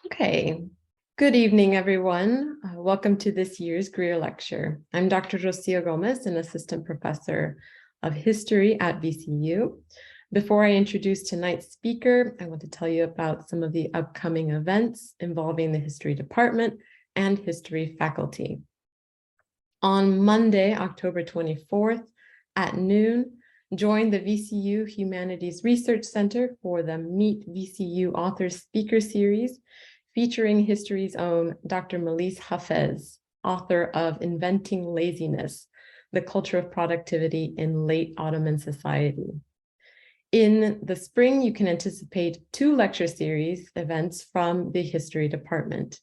Okay, good evening, everyone. Welcome to this year's Greer Lecture. I'm Dr. Rocio Gomez, an assistant professor of history at VCU. Before I introduce tonight's speaker, I want to tell you about some of the upcoming events involving the history department and history faculty. On Monday, October 24th at noon, join the VCU Humanities Research Center for the Meet VCU Authors Speaker Series, featuring history's own Dr. Melis Hafez, author of Inventing Laziness, the Culture of Productivity in Late Ottoman Society. In the spring, you can anticipate 2 lecture series events from the history department.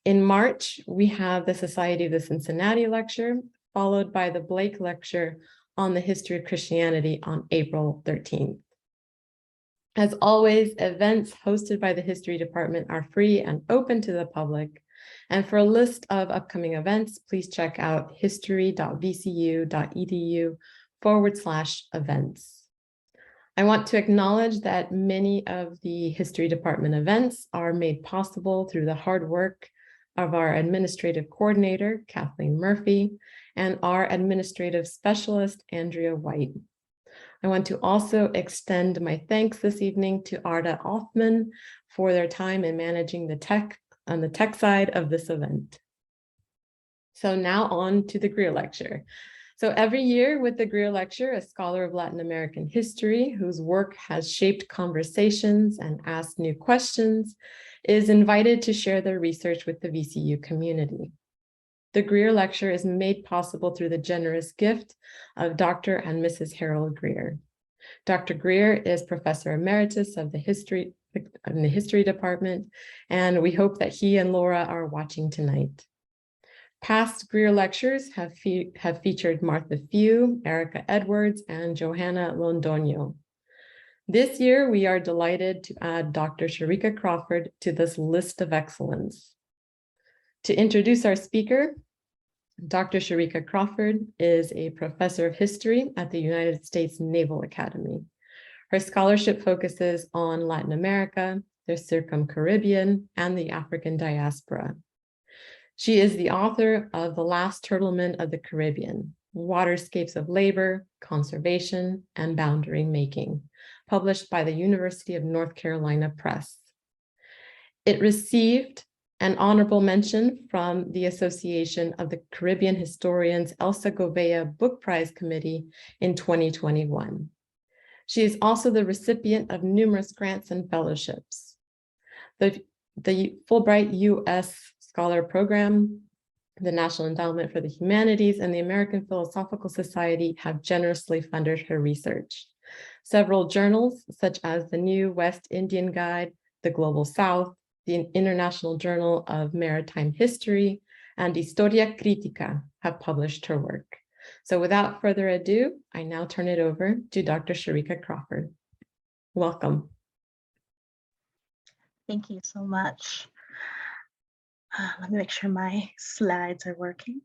In March, we have the Society of the Cincinnati lecture, followed by the Blake lecture on the history of Christianity on April 13th. As always, events hosted by the history department are free and open to the public. And for a list of upcoming events, please check out history.vcu.edu/events. I want to acknowledge that many of the history department events are made possible through the hard work of our administrative coordinator, Kathleen Murphy, and our administrative specialist, Andrea White. I want to also extend my thanks this evening to Arda Offman for their time in managing the tech on the tech side of this event. So now on to the Greer Lecture. So every year with the Greer Lecture, a scholar of Latin American history whose work has shaped conversations and asked new questions is invited to share their research with the VCU community. The Greer Lecture is made possible through the generous gift of Dr. and Mrs. Harold Greer. Dr. Greer is Professor Emeritus of the History Department, and we hope that he and Laura are watching tonight. Past Greer Lectures have featured Martha Few, Erica Edwards, and Johanna Londoño. This year, we are delighted to add Dr. Sharika Crawford to this list of excellence. To introduce our speaker, Dr. Sharika Crawford is a professor of history at the United States Naval Academy. Her scholarship focuses on Latin America, the Circum-Caribbean, and the African diaspora. She is the author of The Last Turtlemen of the Caribbean, Waterscapes of Labor, Conservation, and Boundary Making, published by the University of North Carolina Press. It received an honorable mention from the Association of the Caribbean Historians Elsa Gouveia Book Prize Committee in 2021. She is also the recipient of numerous grants and fellowships. The Fulbright U.S. Scholar Program, the National Endowment for the Humanities, and the American Philosophical Society have generously funded her research. Several journals, such as the New West Indian Guide, the Global South, the International Journal of Maritime History, and Historia Critica have published her work. So without further ado, I now turn it over to Dr. Sharika Crawford. Welcome. Thank you so much. Let me make sure my slides are working.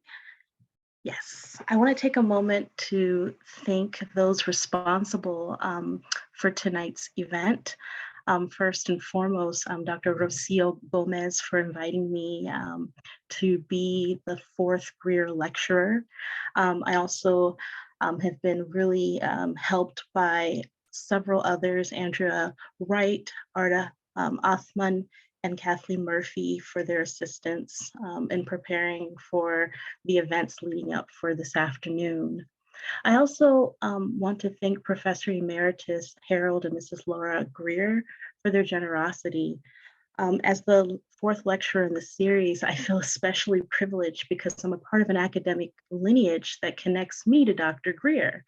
Yes, I want to take a moment to thank those responsible for tonight's event. First and foremost, Dr. Rocio Gomez for inviting me to be the 4th Greer lecturer. I also have been really helped by several others, Andrea Wright, Arda Othman, and Kathleen Murphy for their assistance in preparing for the events leading up for this afternoon. I also want to thank Professor Emeritus Harold and Mrs. Laura Greer for their generosity. As the 4th lecturer in the series, I feel especially privileged because I'm a part of an academic lineage that connects me to Dr. Greer.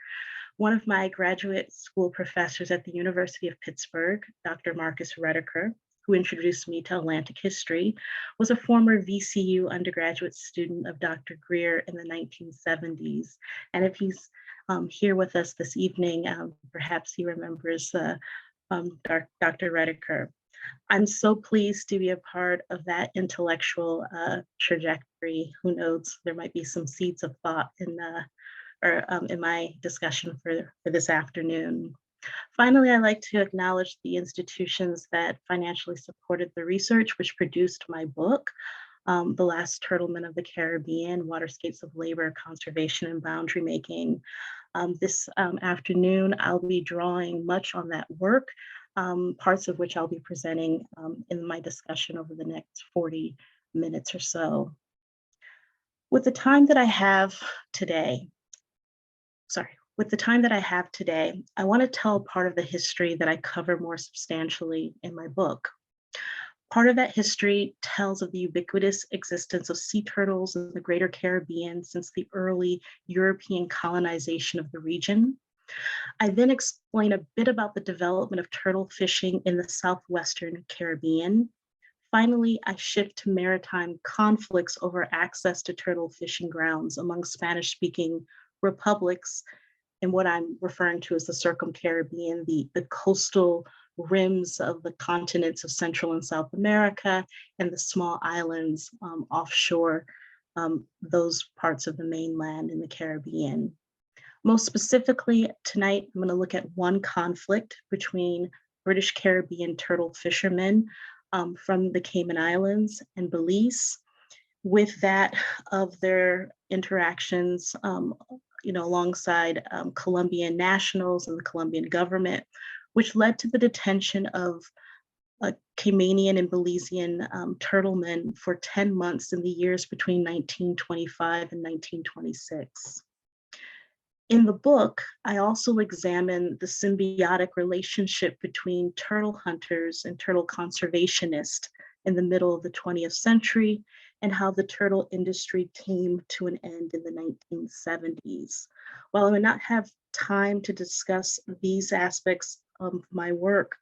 One of my graduate school professors at the University of Pittsburgh, Dr. Marcus Rediker, who introduced me to Atlantic history, was a former VCU undergraduate student of Dr. Greer in the 1970s. And if he's here with us this evening, perhaps he remembers Dr. Rediker. I'm so pleased to be a part of that intellectual trajectory. Who knows, there might be some seeds of thought in my discussion for this afternoon. Finally, I'd like to acknowledge the institutions that financially supported the research which produced my book, The Last Turtlemen of the Caribbean, Waterscapes of Labor, Conservation, and Boundary Making. This afternoon, I'll be drawing much on that work, parts of which I'll be presenting in my discussion over the next 40 minutes or so. With the time that I have today, I want to tell part of the history that I cover more substantially in my book. Part of that history tells of the ubiquitous existence of sea turtles in the greater Caribbean since the early European colonization of the region. I then explain a bit about the development of turtle fishing in the southwestern Caribbean. Finally, I shift to maritime conflicts over access to turtle fishing grounds among Spanish-speaking republics in what I'm referring to as the Circum-Caribbean, the coastal rims of the continents of Central and South America, and the small islands offshore those parts of the mainland in the Caribbean. Most specifically, tonight, I'm going to look at one conflict between British Caribbean turtle fishermen from the Cayman Islands and Belize, with that of their interactions alongside Colombian nationals and the Colombian government, which led to the detention of Caymanian and Belizean turtlemen for 10 months in the years between 1925 and 1926. In the book, I also examine the symbiotic relationship between turtle hunters and turtle conservationists in the middle of the 20th century and how the turtle industry came to an end in the 1970s. While I may not have time to discuss these aspects of my work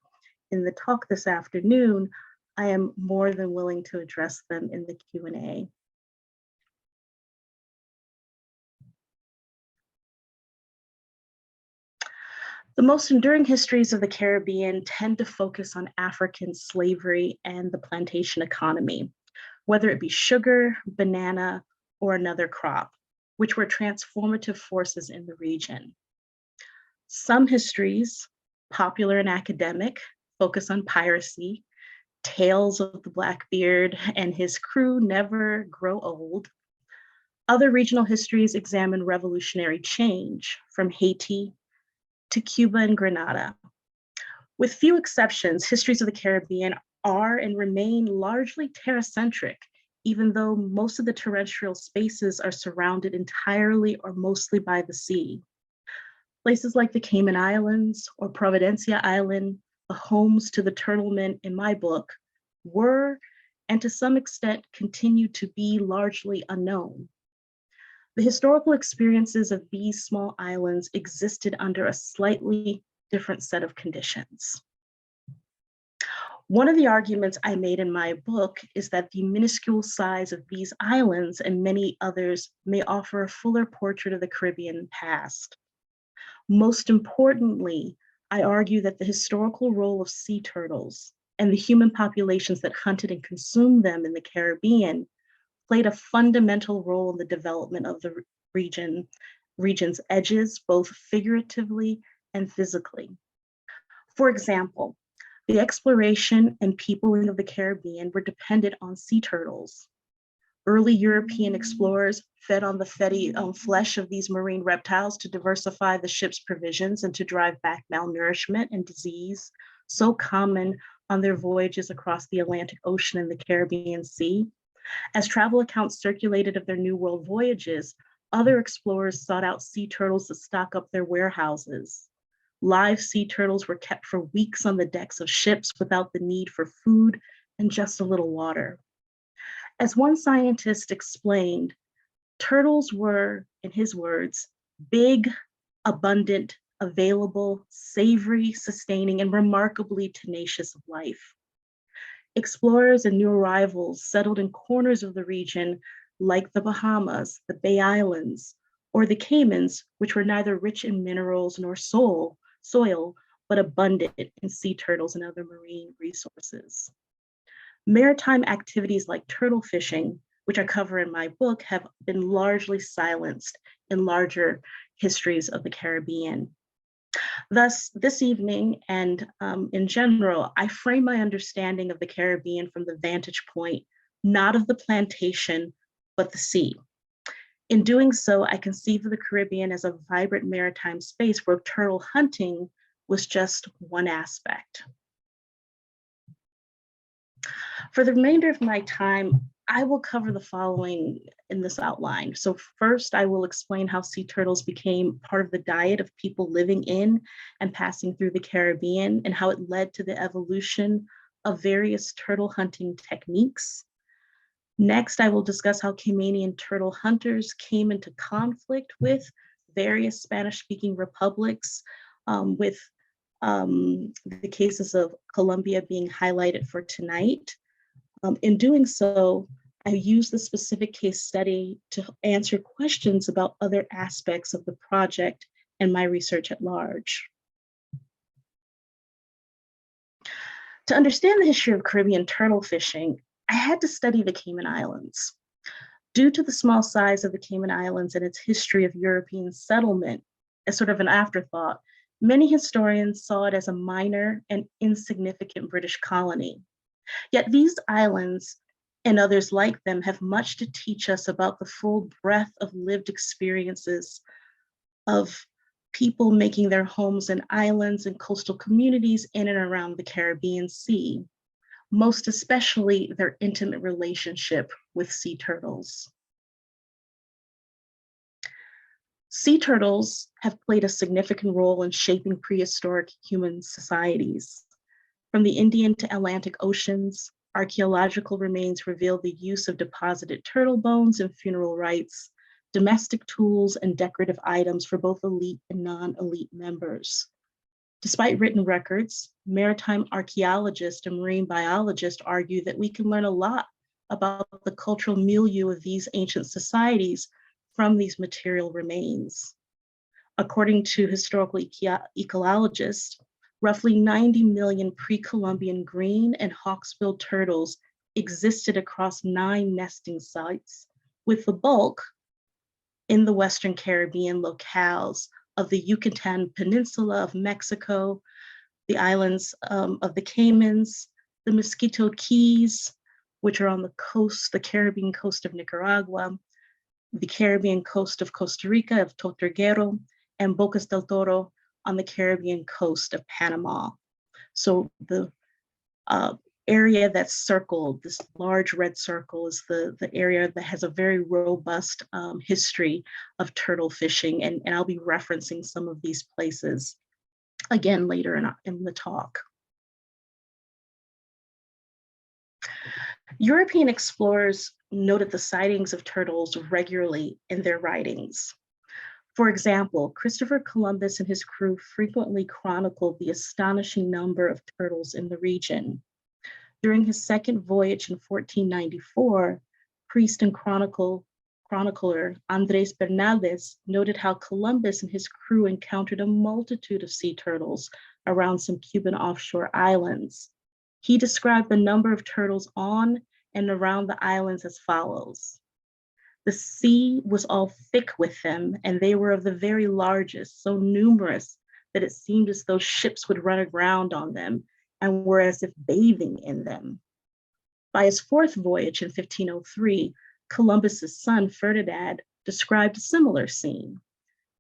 in the talk this afternoon, I am more than willing to address them in the Q&A. The most enduring histories of the Caribbean tend to focus on African slavery and the plantation economy, whether it be sugar, banana, or another crop, which were transformative forces in the region. Some histories, popular and academic, focus on piracy, tales of the Blackbeard and his crew never grow old. Other regional histories examine revolutionary change from Haiti to Cuba and Grenada. With few exceptions, histories of the Caribbean are and remain largely terracentric, even though most of the terrestrial spaces are surrounded entirely or mostly by the sea. Places like the Cayman Islands or Providencia Island, the homes to the turtlemen in my book, were, and to some extent continue to be, largely unknown. The historical experiences of these small islands existed under a slightly different set of conditions. One of the arguments I made in my book is that the minuscule size of these islands and many others may offer a fuller portrait of the Caribbean past. Most importantly, I argue that the historical role of sea turtles and the human populations that hunted and consumed them in the Caribbean played a fundamental role in the development of the region's edges, both figuratively and physically. For example, the exploration and peopling of the Caribbean were dependent on sea turtles. Early European explorers fed on the flesh of these marine reptiles to diversify the ship's provisions and to drive back malnourishment and disease, so common on their voyages across the Atlantic Ocean and the Caribbean Sea. As travel accounts circulated of their New World voyages, other explorers sought out sea turtles to stock up their warehouses. Live sea turtles were kept for weeks on the decks of ships without the need for food and just a little water. As one scientist explained, turtles were, in his words, big, abundant, available, savory, sustaining, and remarkably tenacious of life. Explorers and new arrivals settled in corners of the region like the Bahamas, the Bay Islands, or the Caymans, which were neither rich in minerals nor soil, but abundant in sea turtles and other marine resources. Maritime activities like turtle fishing, which I cover in my book, have been largely silenced in larger histories of the Caribbean. Thus, this evening and in general, I frame my understanding of the Caribbean from the vantage point, not of the plantation, but the sea. In doing so, I conceive of the Caribbean as a vibrant maritime space where turtle hunting was just one aspect. For the remainder of my time, I will cover the following in this outline. So first, I will explain how sea turtles became part of the diet of people living in and passing through the Caribbean and how it led to the evolution of various turtle hunting techniques. Next, I will discuss how Caymanian turtle hunters came into conflict with various Spanish-speaking republics, with the cases of Colombia being highlighted for tonight. In doing so, I use the specific case study to answer questions about other aspects of the project and my research at large. To understand the history of Caribbean turtle fishing, I had to study the Cayman Islands. Due to the small size of the Cayman Islands and its history of European settlement, as sort of an afterthought, many historians saw it as a minor and insignificant British colony. Yet these islands and others like them have much to teach us about the full breadth of lived experiences of people making their homes in islands and coastal communities in and around the Caribbean Sea, most especially their intimate relationship with sea turtles. Sea turtles have played a significant role in shaping prehistoric human societies. From the Indian to Atlantic Oceans, archaeological remains reveal the use of deposited turtle bones in funeral rites, domestic tools, and decorative items for both elite and non-elite members. Despite written records, maritime archaeologists and marine biologists argue that we can learn a lot about the cultural milieu of these ancient societies from these material remains. According to historical ecologists, roughly 90 million pre-Columbian green and hawksbill turtles existed across 9 nesting sites, with the bulk in the Western Caribbean locales of the Yucatan Peninsula of Mexico, the islands of the Caymans, the Mosquito Keys, which are on the coast, the Caribbean coast of Nicaragua, the Caribbean coast of Costa Rica, of Tortuguero, and Bocas del Toro on the Caribbean coast of Panama. So the area that's circled, this large red circle, is the area that has a very robust history of turtle fishing. And I'll be referencing some of these places again later in the talk. European explorers noted the sightings of turtles regularly in their writings. For example, Christopher Columbus and his crew frequently chronicled the astonishing number of turtles in the region. During his second voyage in 1494, priest and chronicler Andrés Bernaldez noted how Columbus and his crew encountered a multitude of sea turtles around some Cuban offshore islands. He described the number of turtles on and around the islands as follows. The sea was all thick with them, and they were of the very largest, so numerous that it seemed as though ships would run aground on them and were as if bathing in them. By his fourth voyage in 1503, Columbus's son Ferdinand described a similar scene.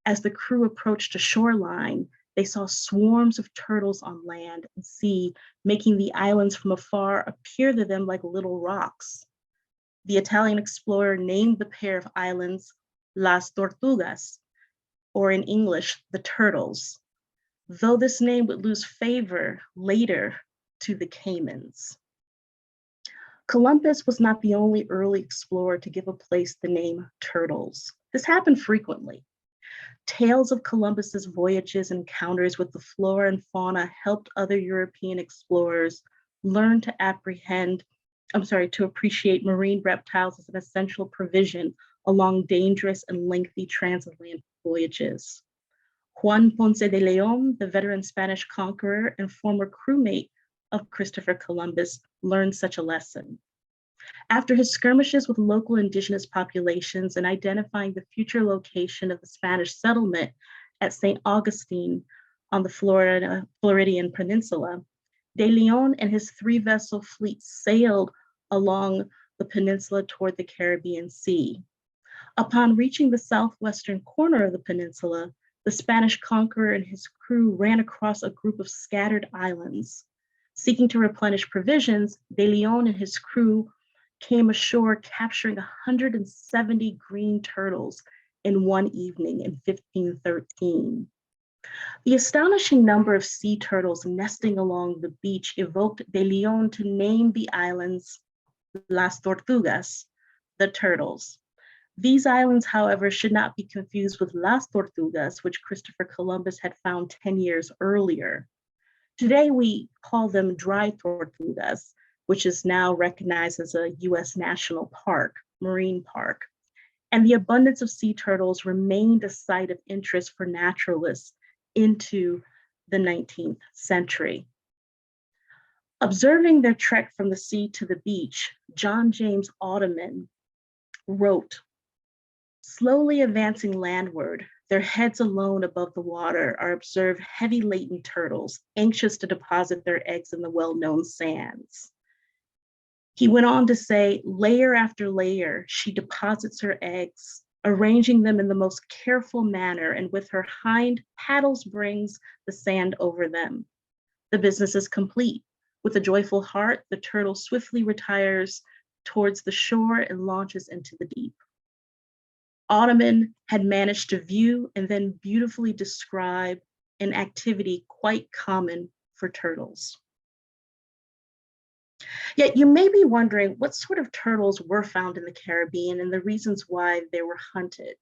As the crew approached a shoreline, they saw swarms of turtles on land and sea, making the islands from afar appear to them like little rocks. The Italian explorer named the pair of islands Las Tortugas, or in English, the turtles, though this name would lose favor later to the Caymans. Columbus was not the only early explorer to give a place the name turtles. This happened frequently. Tales of Columbus's voyages and encounters with the flora and fauna helped other European explorers learn to appreciate marine reptiles as an essential provision along dangerous and lengthy transatlantic voyages. Juan Ponce de Leon, the veteran Spanish conqueror and former crewmate of Christopher Columbus, learned such a lesson. After his skirmishes with local indigenous populations and identifying the future location of the Spanish settlement at St. Augustine, on the Floridian Peninsula, De Leon and his three-vessel fleet sailed along the peninsula toward the Caribbean Sea. Upon reaching the southwestern corner of the peninsula, the Spanish conqueror and his crew ran across a group of scattered islands. Seeking to replenish provisions, De Leon and his crew came ashore, capturing 170 green turtles in one evening in 1513. The astonishing number of sea turtles nesting along the beach evoked De Leon to name the islands Las Tortugas, the turtles. These islands, however, should not be confused with Las Tortugas, which Christopher Columbus had found 10 years earlier. Today, we call them dry tortugas, which is now recognized as a US national park, marine park. And the abundance of sea turtles remained a site of interest for naturalists into the 19th century. Observing their trek from the sea to the beach, John James Audubon wrote, "Slowly advancing landward, their heads alone above the water are observed heavy laden turtles, anxious to deposit their eggs in the well-known sands." He went on to say, layer after layer, she deposits her eggs, arranging them in the most careful manner, and with her hind paddles brings the sand over them. The business is complete. With a joyful heart, the turtle swiftly retires towards the shore and launches into the deep. Audubon had managed to view and then beautifully describe an activity quite common for turtles. Yet you may be wondering what sort of turtles were found in the Caribbean and the reasons why they were hunted.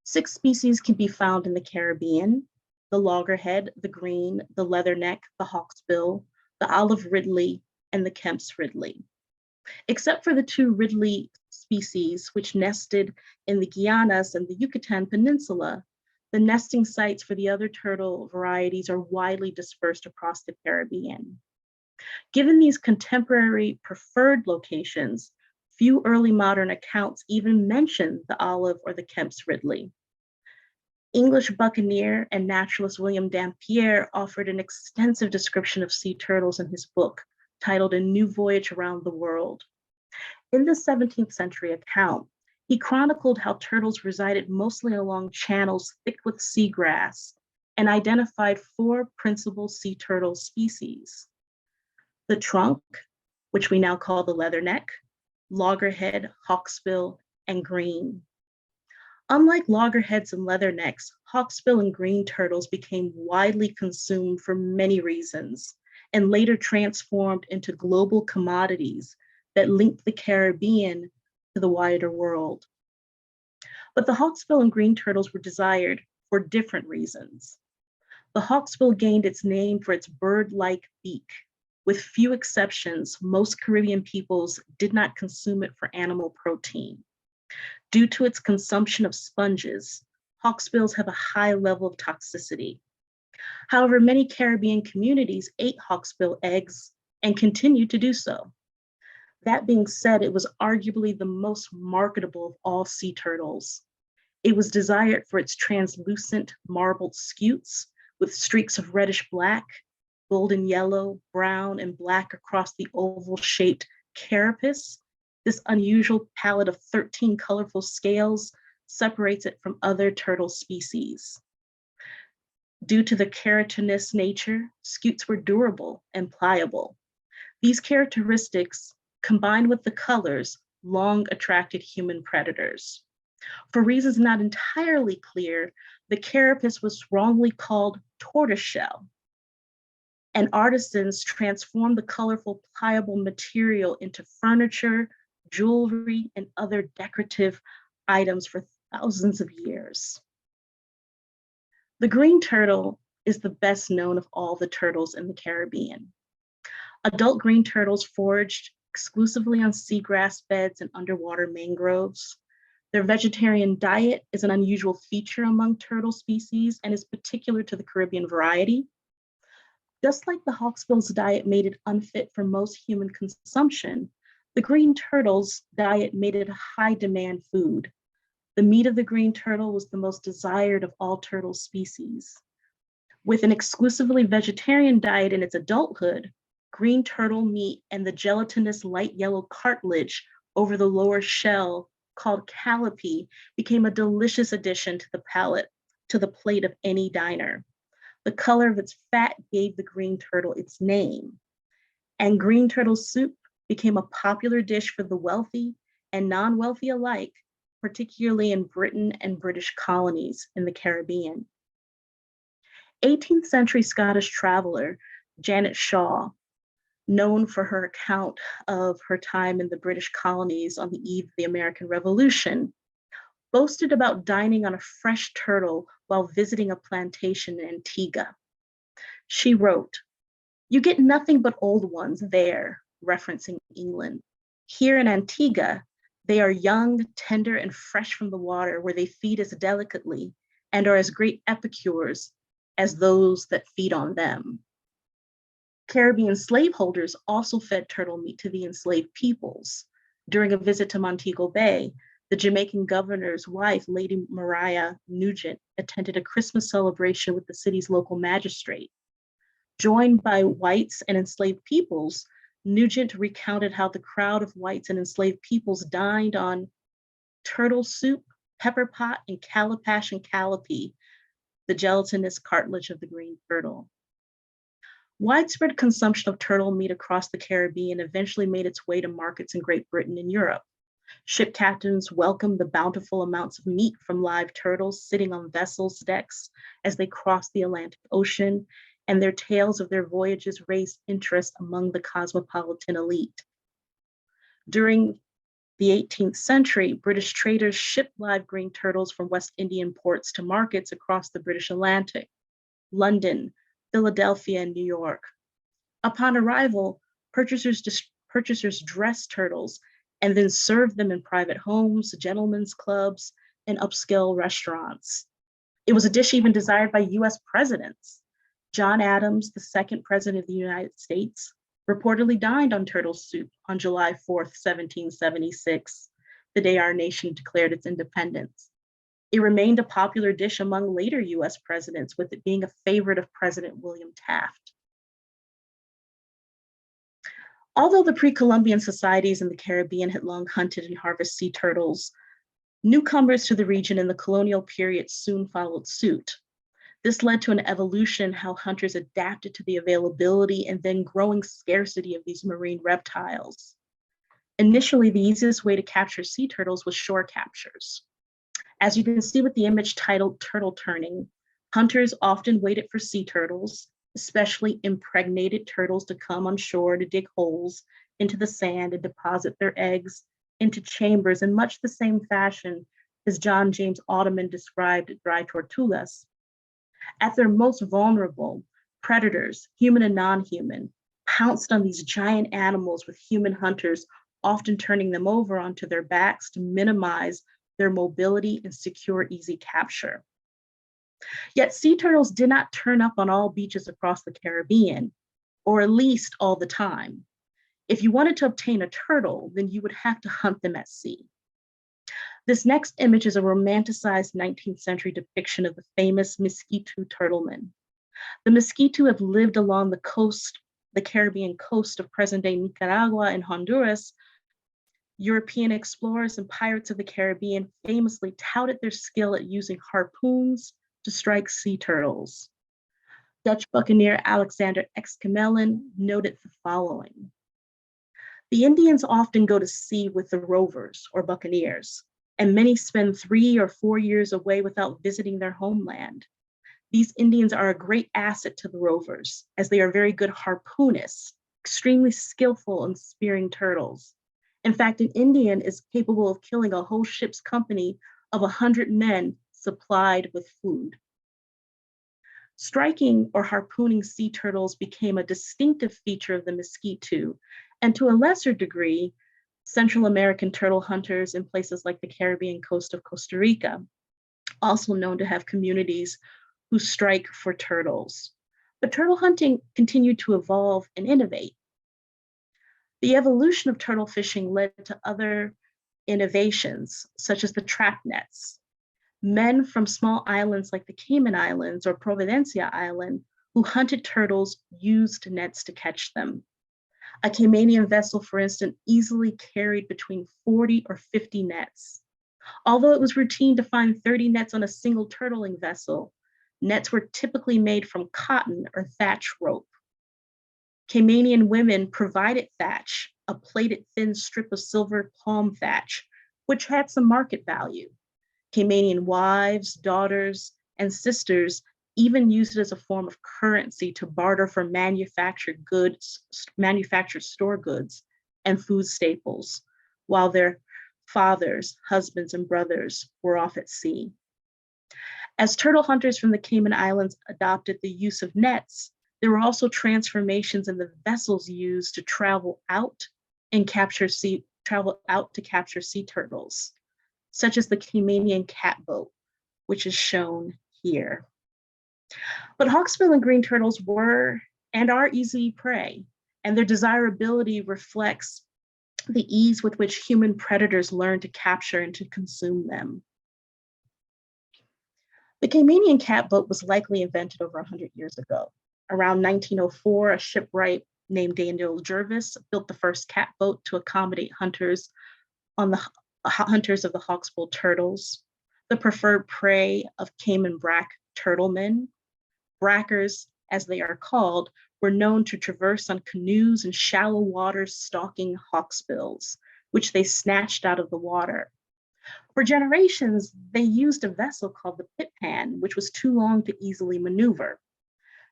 6 species can be found in the Caribbean: the loggerhead, the green, the leatherneck, the hawksbill, the olive ridley, and the Kemp's ridley. Except for the 2 ridley species, which nested in the Guianas and the Yucatan Peninsula, the nesting sites for the other turtle varieties are widely dispersed across the Caribbean. Given these contemporary preferred locations, few early modern accounts even mention the olive or the Kemp's ridley. English buccaneer and naturalist William Dampier offered an extensive description of sea turtles in his book, titled A New Voyage Around the World. In the 17th century account, he chronicled how turtles resided mostly along channels thick with seagrass and identified 4 principal sea turtle species: the trunk, which we now call the leatherneck, loggerhead, hawksbill, and green. Unlike loggerheads and leathernecks, hawksbill and green turtles became widely consumed for many reasons and later transformed into global commodities that linked the Caribbean to the wider world. But the hawksbill and green turtles were desired for different reasons. The hawksbill gained its name for its bird-like beak. With few exceptions, most Caribbean peoples did not consume it for animal protein. Due to its consumption of sponges, hawksbills have a high level of toxicity. However, many Caribbean communities ate hawksbill eggs and continue to do so. That being said, it was arguably the most marketable of all sea turtles. It was desired for its translucent marbled scutes with streaks of reddish black, golden yellow, brown, and black across the oval-shaped carapace. This unusual palette of 13 colorful scales separates it from other turtle species. Due to the keratinous nature, scutes were durable and pliable. These characteristics, combined with the colors, long attracted human predators. For reasons not entirely clear, the carapace was wrongly called tortoiseshell, and artisans transformed the colorful, pliable material into furniture, jewelry, and other decorative items for thousands of years. The green turtle is the best known of all the turtles in the Caribbean. Adult green turtles foraged exclusively on seagrass beds and underwater mangroves. Their vegetarian diet is an unusual feature among turtle species and is particular to the Caribbean variety. Just like the hawksbill's diet made it unfit for most human consumption, the green turtle's diet made it a high demand food. The meat of the green turtle was the most desired of all turtle species. With an exclusively vegetarian diet in its adulthood, green turtle meat and the gelatinous light yellow cartilage over the lower shell, called callipee, became a delicious addition to the plate of any diner. The color of its fat gave the green turtle its name, and green turtle soup became a popular dish for the wealthy and non-wealthy alike, particularly in Britain and British colonies in the Caribbean. 18th century Scottish traveler Janet Shaw, known for her account of her time in the British colonies on the eve of the American Revolution, boasted about dining on a fresh turtle while visiting a plantation in Antigua. She wrote, "You get nothing but old ones there," referencing England. "Here in Antigua, they are young, tender, and fresh from the water, where they feed as delicately and are as great epicures as those that feed on them." Caribbean slaveholders also fed turtle meat to the enslaved peoples. During a visit to Montego Bay, the Jamaican governor's wife, Lady Maria Nugent, attended a Christmas celebration with the city's local magistrate. Joined by whites and enslaved peoples, Nugent recounted how the crowd of whites and enslaved peoples dined on turtle soup, pepper pot, and calapash and callipee, the gelatinous cartilage of the green turtle. Widespread consumption of turtle meat across the Caribbean eventually made its way to markets in Great Britain and Europe. Ship captains welcomed the bountiful amounts of meat from live turtles sitting on vessels' decks as they crossed the Atlantic Ocean, and their tales of their voyages raised interest among the cosmopolitan elite. During the 18th century, British traders shipped live green turtles from West Indian ports to markets across the British Atlantic, London, Philadelphia, and New York. Upon arrival, purchasers dressed turtles and then served them in private homes, gentlemen's clubs, and upscale restaurants. It was a dish even desired by US presidents. John Adams, the second president of the United States, reportedly dined on turtle soup on July 4th, 1776, the day our nation declared its independence. It remained a popular dish among later US presidents, with it being a favorite of President William Taft. Although the pre-Columbian societies in the Caribbean had long hunted and harvested sea turtles, newcomers to the region in the colonial period soon followed suit. This led to an evolution in how hunters adapted to the availability and then growing scarcity of these marine reptiles. Initially, the easiest way to capture sea turtles was shore captures. As you can see with the image titled "Turtle Turning," hunters often waited for sea turtles, especially impregnated turtles, to come on shore to dig holes into the sand and deposit their eggs into chambers in much the same fashion as John James Audubon described dry tortugas. At their most vulnerable, predators, human and non-human, pounced on these giant animals, with human hunters often turning them over onto their backs to minimize their mobility and secure easy capture. Yet sea turtles did not turn up on all beaches across the Caribbean, or at least all the time. If you wanted to obtain a turtle, then you would have to hunt them at sea. This next image is a romanticized 19th century depiction of the famous Mosquito turtlemen. The mosquito have lived along the Caribbean coast of present-day Nicaragua and Honduras. European explorers and pirates of the Caribbean famously touted their skill at using harpoons to strike sea turtles. Dutch buccaneer Alexander Exquemelin noted the following: "The Indians often go to sea with the rovers or buccaneers, and many spend 3 or 4 years away without visiting their homeland. These Indians are a great asset to the rovers, as they are very good harpoonists, extremely skillful in spearing turtles. In fact, an Indian is capable of killing a whole ship's company of 100 men supplied with food." Striking or harpooning sea turtles became a distinctive feature of the mosquito, and to a lesser degree, Central American turtle hunters in places like the Caribbean coast of Costa Rica, also known to have communities who strike for turtles. But turtle hunting continued to evolve and innovate. The evolution of turtle fishing led to other innovations, such as the trap nets. Men from small islands like the Cayman Islands or Providencia Island who hunted turtles used nets to catch them. A Caymanian vessel, for instance, easily carried between 40 or 50 nets. Although it was routine to find 30 nets on a single turtling vessel, nets were typically made from cotton or thatch rope. Caymanian women provided thatch, a plaited thin strip of silver palm thatch, which had some market value. Caymanian wives, daughters, and sisters even used it as a form of currency to barter for manufactured store goods, and food staples, while their fathers, husbands, and brothers were off at sea. As turtle hunters from the Cayman Islands adopted the use of nets, there were also transformations in the vessels used to travel out to capture sea turtles, such as the Caymanian catboat, which is shown here. But hawksbill and green turtles were and are easy prey, and their desirability reflects the ease with which human predators learn to capture and to consume them. The Caymanian catboat was likely invented over 100 years ago. Around 1904, a shipwright named Daniel Jervis built the first catboat to accommodate hunters of the hawksbill turtles, the preferred prey of Cayman brack turtlemen. Brackers, as they are called, were known to traverse on canoes in shallow waters stalking hawksbills, which they snatched out of the water. For generations, they used a vessel called the pit pan, which was too long to easily maneuver.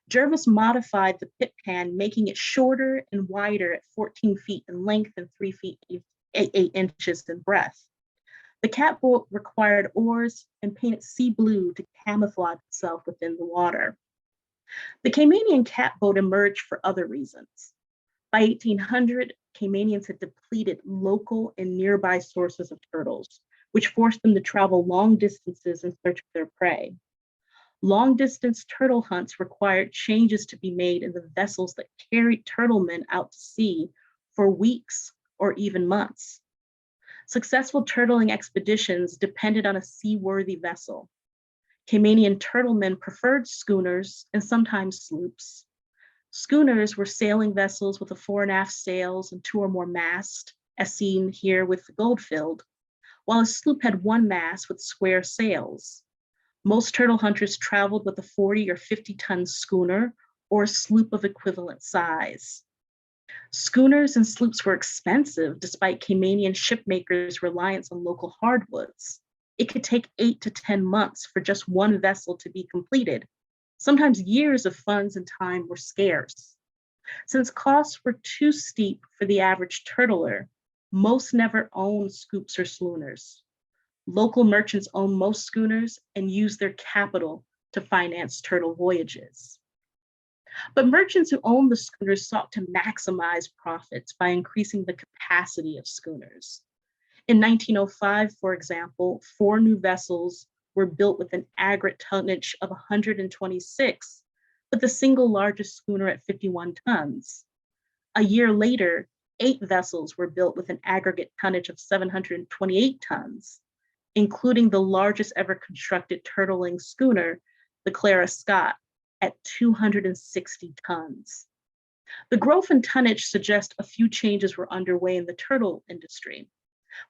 Jervis modified the pit pan, making it shorter and wider at 14 feet in length and 3 feet 8 inches in breadth. The catboat required oars and painted sea blue to camouflage itself within the water. The Caymanian catboat emerged for other reasons. By 1800, Caymanians had depleted local and nearby sources of turtles, which forced them to travel long distances in search of their prey. Long-distance turtle hunts required changes to be made in the vessels that carried turtlemen out to sea for weeks or even months. Successful turtling expeditions depended on a seaworthy vessel. Caymanian turtlemen preferred schooners and sometimes sloops. Schooners were sailing vessels with a fore and aft sails and 2 or more masts, as seen here with the Goldfield, while a sloop had 1 mast with square sails. Most turtle hunters traveled with a 40 or 50-ton schooner or a sloop of equivalent size. Schooners and sloops were expensive despite Caymanian shipmakers' reliance on local hardwoods. It could take 8 to 10 months for just 1 vessel to be completed. Sometimes years of funds and time were scarce. Since costs were too steep for the average turtler, most never owned scoops or schooners. Local merchants owned most schooners and used their capital to finance turtle voyages. But merchants who owned the schooners sought to maximize profits by increasing the capacity of schooners. In 1905, for example, 4 new vessels were built with an aggregate tonnage of 126, with the single largest schooner at 51 tons. A year later, 8 vessels were built with an aggregate tonnage of 728 tons, including the largest ever constructed turtling schooner, the Clara Scott, at 260 tons. The growth in tonnage suggests a few changes were underway in the turtle industry.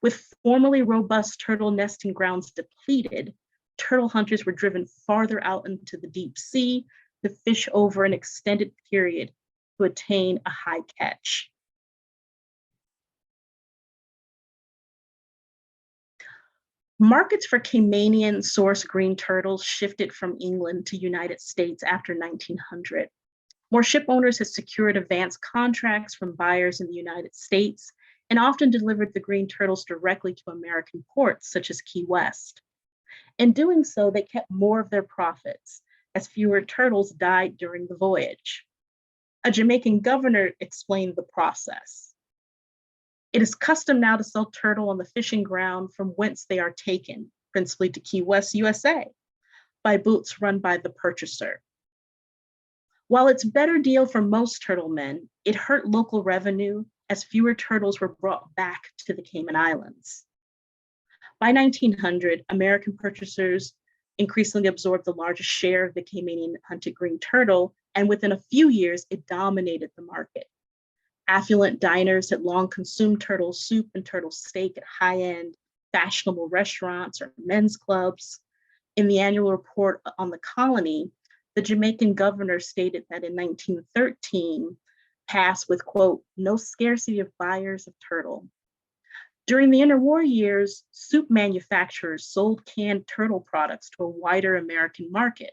With formerly robust turtle nesting grounds depleted, turtle hunters were driven farther out into the deep sea to fish over an extended period to attain a high catch. Markets for Caymanian source green turtles shifted from England to United States after 1900. More ship owners had secured advanced contracts from buyers in the United States and often delivered the green turtles directly to American ports, such as Key West. In doing so, they kept more of their profits, as fewer turtles died during the voyage. A Jamaican governor explained the process. It is custom now to sell turtle on the fishing ground from whence they are taken, principally to Key West, USA, by boats run by the purchaser. While it's a better deal for most turtlemen, it hurt local revenue as fewer turtles were brought back to the Cayman Islands. By 1900, American purchasers increasingly absorbed the largest share of the Caymanian hunted green turtle, and within a few years, it dominated the market. Affluent diners had long consumed turtle soup and turtle steak at high-end fashionable restaurants or men's clubs. In the annual report on the colony, the Jamaican governor stated that in 1913 passed with, quote, no scarcity of buyers of turtle. During the interwar years, soup manufacturers sold canned turtle products to a wider American market.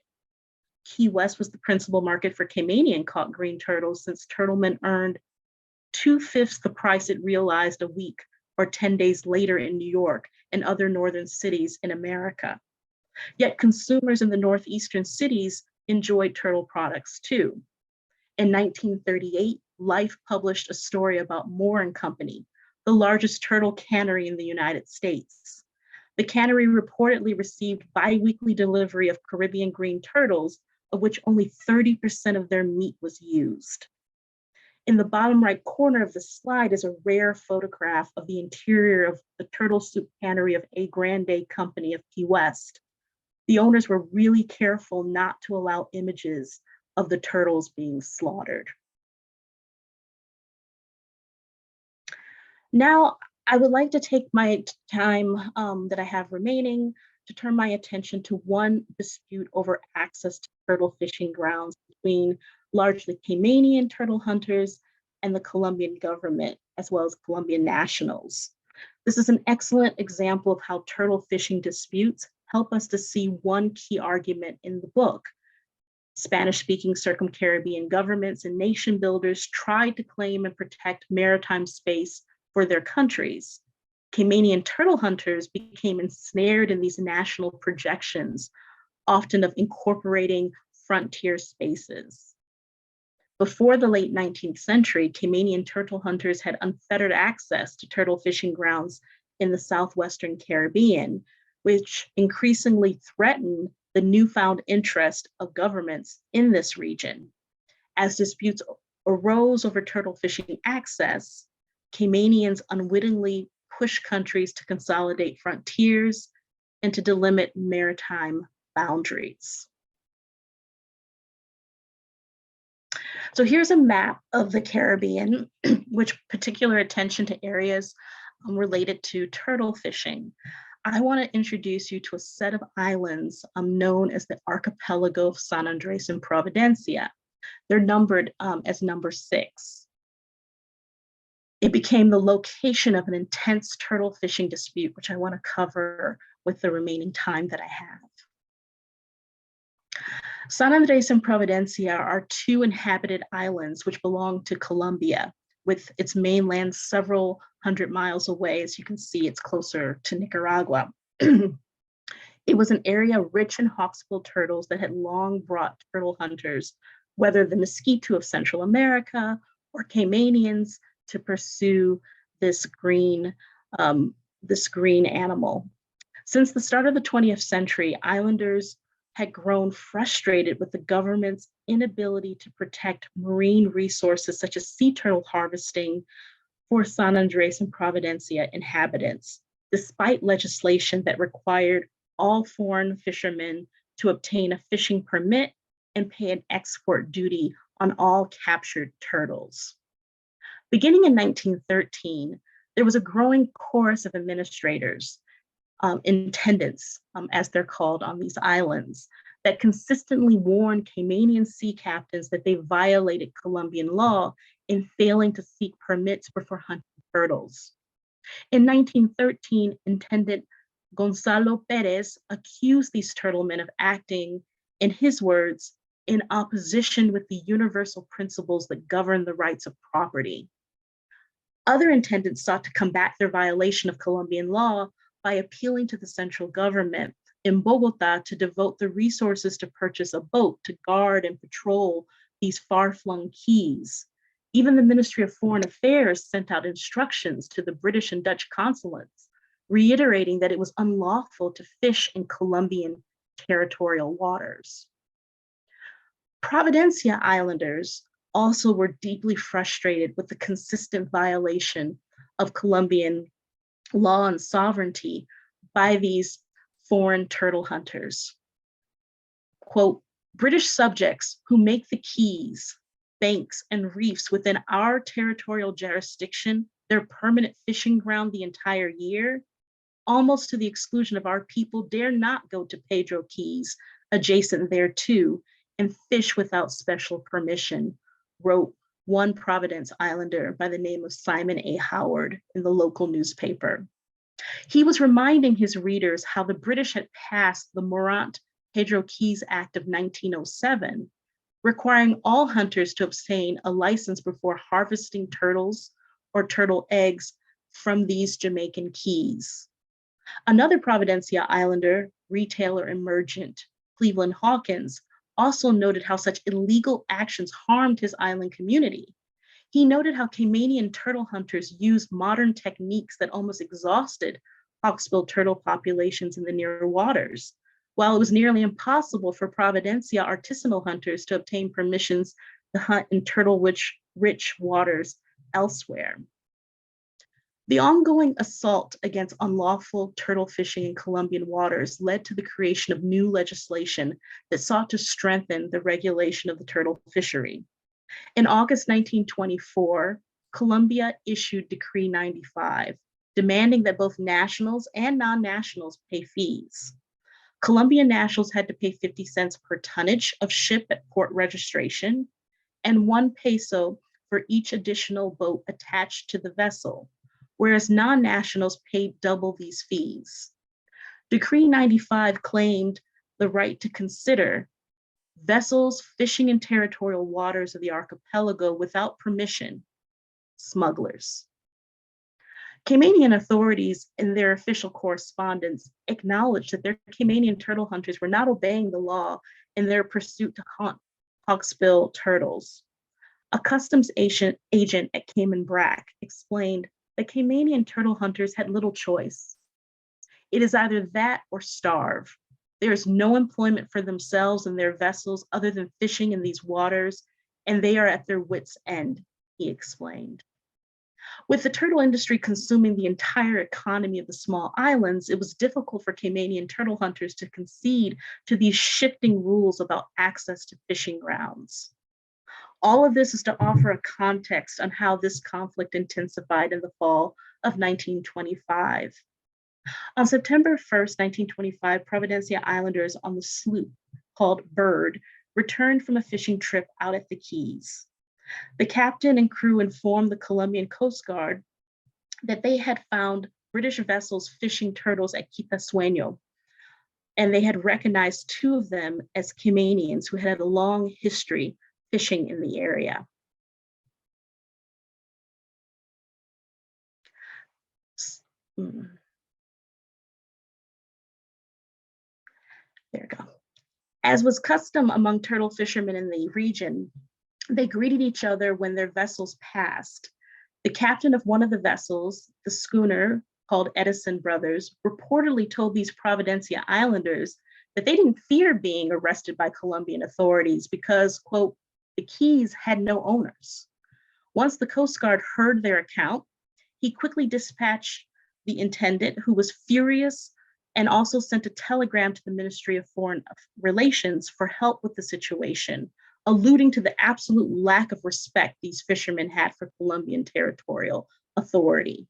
Key West was the principal market for Caymanian caught green turtles, since Turtlemen earned 2/5 the price it realized a week or 10 days later in New York and other northern cities in America. Yet consumers in the northeastern cities enjoyed turtle products too. In 1938, Life published a story about Moore and Company, the largest turtle cannery in the United States. The cannery reportedly received bi-weekly delivery of Caribbean green turtles, of which only 30% of their meat was used. In the bottom right corner of the slide is a rare photograph of the interior of the turtle soup cannery of A. Grande Company of Key West. The owners were really careful not to allow images of the turtles being slaughtered. Now, I would like to take my time that I have remaining to turn my attention to one dispute over access to turtle fishing grounds between largely Caymanian turtle hunters and the Colombian government, as well as Colombian nationals. This is an excellent example of how turtle fishing disputes help us to see one key argument in the book. Spanish-speaking circum-Caribbean governments and nation builders tried to claim and protect maritime space for their countries. Caymanian turtle hunters became ensnared in these national projections, often of incorporating frontier spaces. Before the late 19th century, Caymanian turtle hunters had unfettered access to turtle fishing grounds in the southwestern Caribbean, which increasingly threatened the newfound interest of governments in this region. As disputes arose over turtle fishing access, Caymanians unwittingly pushed countries to consolidate frontiers and to delimit maritime boundaries. So here's a map of the Caribbean, with particular attention to areas related to turtle fishing. I want to introduce you to a set of islands known as the archipelago of San Andres and Providencia. They're numbered as number 6. It became the location of an intense turtle fishing dispute, which I want to cover with the remaining time that I have. San Andres and Providencia are 2 inhabited islands which belong to Colombia, with its mainland several hundred miles away. As you can see, it's closer to Nicaragua. It was an area rich in hawksbill turtles that had long brought turtle hunters, whether the mosquito of Central America or Caymanians, to pursue this green animal. Since the start of the 20th century, islanders had grown frustrated with the government's inability to protect marine resources such as sea turtle harvesting for San Andres and Providencia inhabitants, despite legislation that required all foreign fishermen to obtain a fishing permit and pay an export duty on all captured turtles. Beginning in 1913, there was a growing chorus of administrators, intendants, as they're called on these islands, that consistently warned Caymanian sea captains that they violated Colombian law in failing to seek permits before hunting turtles. In 1913, Intendant Gonzalo Perez accused these turtlemen of acting, in his words, in opposition with the universal principles that govern the rights of property. Other intendants sought to combat their violation of Colombian law by appealing to the central government in Bogota to devote the resources to purchase a boat to guard and patrol these far-flung keys. Even the Ministry of Foreign Affairs sent out instructions to the British and Dutch consulates, reiterating that it was unlawful to fish in Colombian territorial waters. Providencia Islanders also were deeply frustrated with the consistent violation of Colombian law and sovereignty by these foreign turtle hunters. Quote, British subjects who make the keys, banks, and reefs within our territorial jurisdiction their permanent fishing ground the entire year, almost to the exclusion of our people, dare not go to Pedro Keys, adjacent thereto, and fish without special permission, wrote one Providence Islander by the name of Simon A. Howard in the local newspaper. He was reminding his readers how the British had passed the Morant Pedro Keys Act of 1907, requiring all hunters to obtain a license before harvesting turtles or turtle eggs from these Jamaican keys. Another Providencia Islander, retailer and merchant, Cleveland Hawkins, also noted how such illegal actions harmed his island community. He noted how Caymanian turtle hunters used modern techniques that almost exhausted hawksbill turtle populations in the near waters, while it was nearly impossible for Providencia artisanal hunters to obtain permissions to hunt in turtle-rich waters elsewhere. The ongoing assault against unlawful turtle fishing in Colombian waters led to the creation of new legislation that sought to strengthen the regulation of the turtle fishery. In August 1924, Colombia issued Decree 95, demanding that both nationals and non-nationals pay fees. Colombian nationals had to pay 50 cents per tonnage of ship at port registration and 1 peso for each additional boat attached to the vessel, whereas non-nationals paid double these fees. Decree 95 claimed the right to consider vessels fishing in territorial waters of the archipelago without permission, smugglers. Caymanian authorities in their official correspondence acknowledged that their Caymanian turtle hunters were not obeying the law in their pursuit to hunt hawksbill turtles. A customs agent at Cayman Brac explained that Caymanian turtle hunters had little choice. It is either that or starve. There is no employment for themselves and their vessels other than fishing in these waters, and they are at their wits' end, he explained. With the turtle industry consuming the entire economy of the small islands, it was difficult for Caymanian turtle hunters to concede to these shifting rules about access to fishing grounds. All of this is to offer a context on how this conflict intensified in the fall of 1925. On September 1st, 1925, Providencia Islanders on the sloop called Bird returned from a fishing trip out at the Keys. The captain and crew informed the Colombian Coast Guard that they had found British vessels fishing turtles at Quitasueño, and they had recognized 2 of them as Caymanians who had a long history fishing in the area. There we go. As was custom among turtle fishermen in the region, they greeted each other when their vessels passed. The captain of one of the vessels, the schooner called Edison Brothers, reportedly told these Providencia Islanders that they didn't fear being arrested by Colombian authorities because, quote, the Keys had no owners. Once the Coast Guard heard their account, he quickly dispatched the intendant, who was furious, and also sent a telegram to the Ministry of Foreign Relations for help with the situation, alluding to the absolute lack of respect these fishermen had for Colombian territorial authority.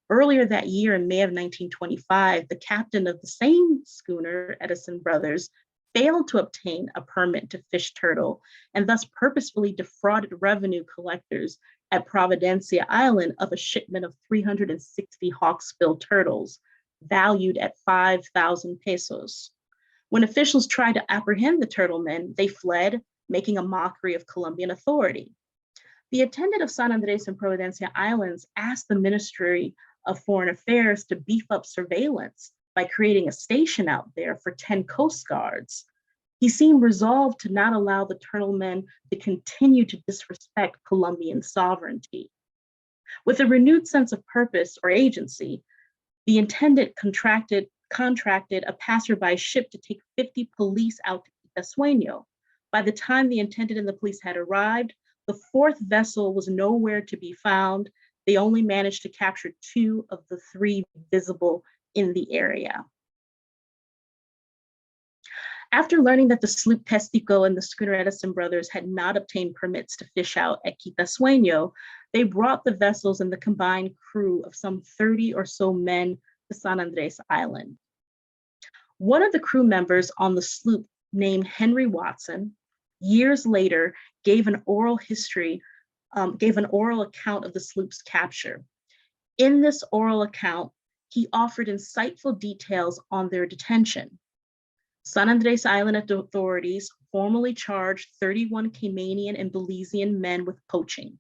Earlier that year, in May of 1925, the captain of the same schooner, Edison Brothers, failed to obtain a permit to fish turtle and thus purposefully defrauded revenue collectors at Providencia Island of a shipment of 360 hawksbill turtles, valued at 5,000 pesos. When officials tried to apprehend the turtlemen, they fled, making a mockery of Colombian authority. The attendant of San Andres and Providencia Islands asked the Ministry of Foreign Affairs to beef up surveillance by creating a station out there for 10 Coast Guards. He seemed resolved to not allow the turtlemen to continue to disrespect Colombian sovereignty. With a renewed sense of purpose or agency, the intendant contracted a passerby ship to take 50 police out to Quitasueño. By the time the intendant and the police had arrived, the 4th vessel was nowhere to be found. They only managed to capture 2 of the 3 visible in the area. After learning that the sloop Testico and the schooner Edison brothers had not obtained permits to fish out at Quitasueño, they brought the vessels and the combined crew of some 30 or so men to San Andres Island. One of the crew members on the sloop, named Henry Watson, years later gave an oral account of the sloop's capture. In this oral account, he offered insightful details on their detention. San Andres Island authorities formally charged 31 Caymanian and Belizean men with poaching.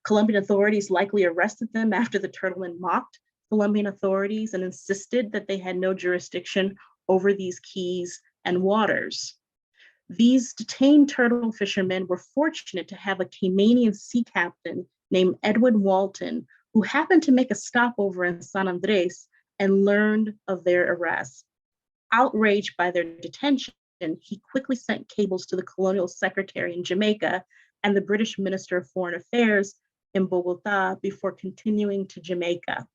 Colombian authorities likely arrested them after the Turtlemen mocked Colombian authorities and insisted that they had no jurisdiction over these keys and waters. These detained turtle fishermen were fortunate to have a Caymanian sea captain named Edwin Walton, who happened to make a stopover in San Andres and learned of their arrest. Outraged by their detention, he quickly sent cables to the colonial secretary in Jamaica and the British Minister of Foreign Affairs in Bogota before continuing to Jamaica.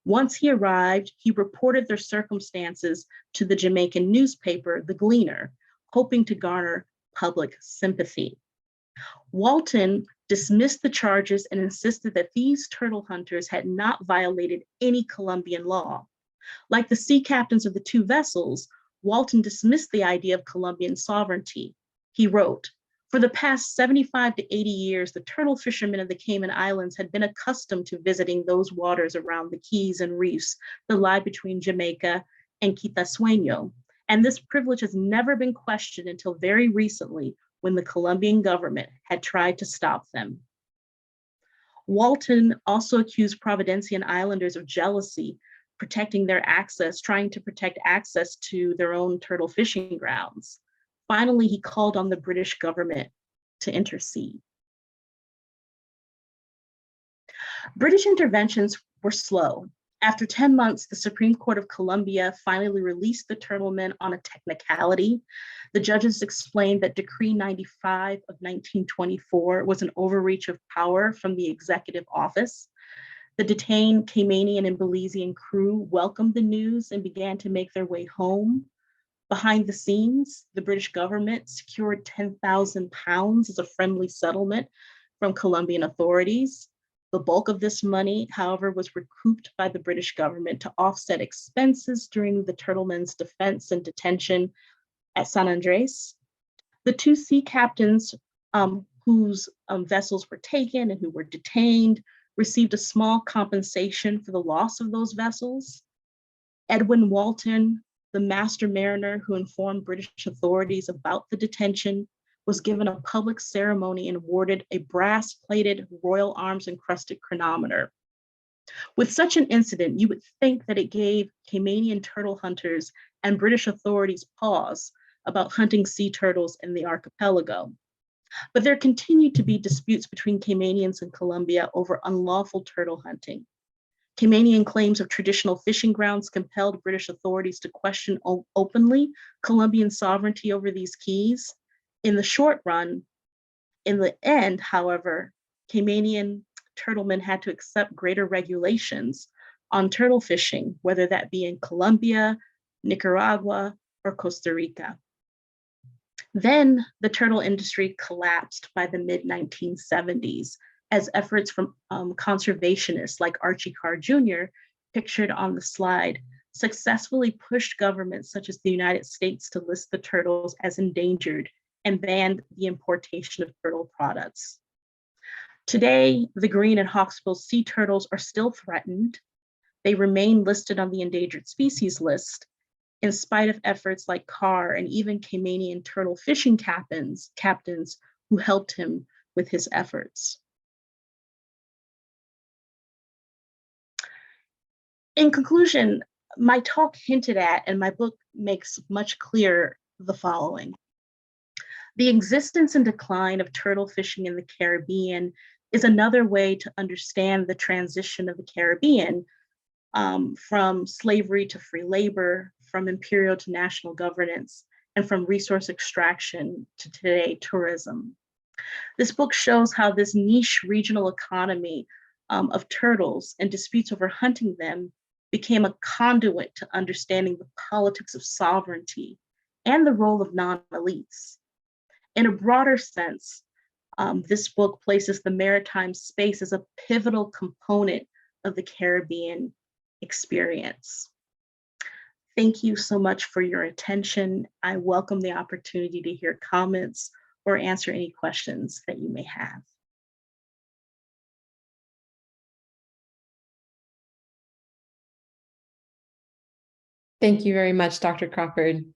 Once he arrived, he reported their circumstances to the Jamaican newspaper, The Gleaner, hoping to garner public sympathy. Walton dismissed the charges and insisted that these turtle hunters had not violated any Colombian law. Like the sea captains of the two vessels, Walton dismissed the idea of Colombian sovereignty. He wrote, "For the past 75 to 80 years, the turtle fishermen of the Cayman Islands had been accustomed to visiting those waters around the keys and reefs that lie between Jamaica and Quitasueño, and this privilege has never been questioned until very recently when the Colombian government had tried to stop them." Walton also accused Providencian Islanders of jealousy, protecting their access, trying to protect access to their own turtle fishing grounds. Finally, he called on the British government to intercede. British interventions were slow. After 10 months, the Supreme Court of Colombia finally released the Turtlemen on a technicality. The judges explained that Decree 95 of 1924 was an overreach of power from the executive office. The detained Caymanian and Belizean crew welcomed the news and began to make their way home. Behind the scenes, the British government secured £10,000 as a friendly settlement from Colombian authorities. The bulk of this money, however, was recouped by the British government to offset expenses during the Turtlemen's defense and detention at San Andres. The two sea captains whose vessels were taken and who were detained received a small compensation for the loss of those vessels. Edwin Walton, the master mariner who informed British authorities about the detention, was given a public ceremony and awarded a brass-plated Royal Arms encrusted chronometer. With such an incident, you would think that it gave Caymanian turtle hunters and British authorities pause about hunting sea turtles in the archipelago. But there continued to be disputes between Caymanians and Colombia over unlawful turtle hunting. Caymanian claims of traditional fishing grounds compelled British authorities to question openly Colombian sovereignty over these keys. In the short run, in the end, however, Caymanian turtlemen had to accept greater regulations on turtle fishing, whether that be in Colombia, Nicaragua, or Costa Rica. Then the turtle industry collapsed by the mid-1970s as efforts from conservationists like Archie Carr Jr., pictured on the slide, successfully pushed governments such as the United States to list the turtles as endangered and banned the importation of turtle products. Today, the green and hawksbill sea turtles are still threatened. They remain listed on the endangered species list, in spite of efforts like Carr and even Caymanian turtle fishing captains who helped him with his efforts. In conclusion, my talk hinted at, and my book makes much clearer, the following. The existence and decline of turtle fishing in the Caribbean is another way to understand the transition of the Caribbean from slavery to free labor, from imperial to national governance, and from resource extraction to today tourism. This book shows how this niche regional economy of turtles and disputes over hunting them became a conduit to understanding the politics of sovereignty and the role of non-elites. In a broader sense, this book places the maritime space as a pivotal component of the Caribbean experience. Thank you so much for your attention. I welcome the opportunity to hear comments or answer any questions that you may have. Thank you very much, Dr. Crawford.